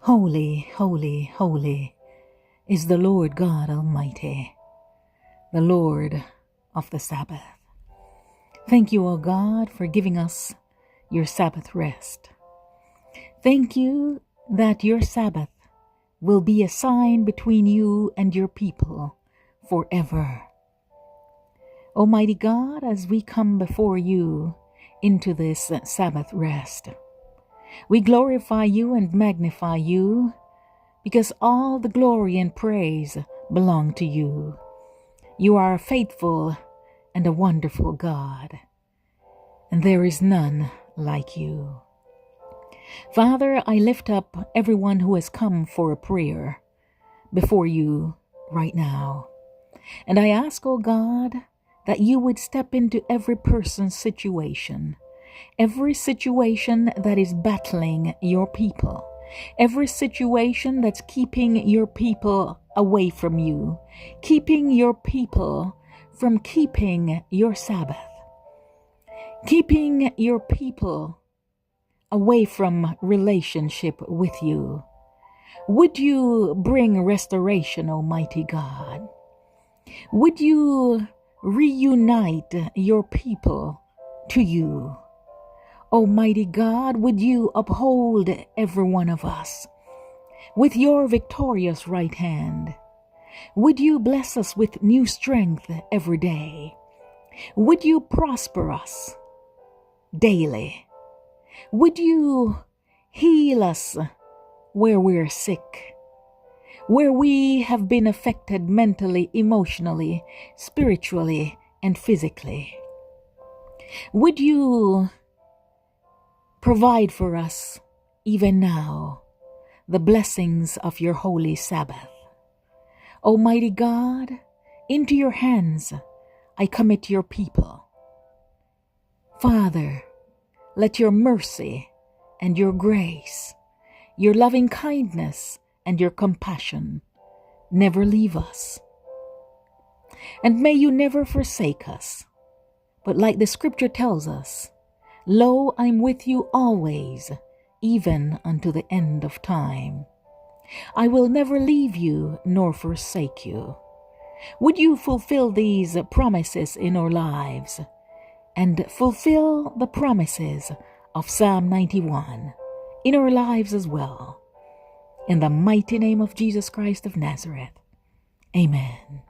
Holy, holy, holy is the Lord God Almighty, the Lord of the Sabbath. Thank you, O God, for giving us your Sabbath rest. Thank you that your Sabbath will be a sign between you and your people forever. Almighty God, as we come before you into this Sabbath rest, we glorify you and magnify you because all the glory and praise belong to you. You are a faithful and a wonderful God, and there is none like you. Father, I lift up everyone who has come for a prayer before you right now. And I ask, O God, that you would step into every person's situation, every situation that is battling your people, every situation that's keeping your people away from you, keeping your people from keeping your Sabbath, keeping your people away from relationship with you. Would you bring restoration, Almighty God? Would you reunite your people to you? Almighty God, would you uphold every one of us with your victorious right hand? Would you bless us with new strength every day? Would you prosper us daily? Would you heal us where we're sick, where we have been affected mentally, emotionally, spiritually, and physically? Would you provide for us even now the blessings of your holy Sabbath? Almighty God, into your hands I commit your people. Father, let your mercy and your grace, your loving kindness and your compassion never leave us. And may you never forsake us. But like the scripture tells us, lo, I'm with you always, even unto the end of time. I will never leave you nor forsake you. Would you fulfill these promises in our lives and fulfill the promises of Psalm 91 in our lives as well? In the mighty name of Jesus Christ of Nazareth, amen.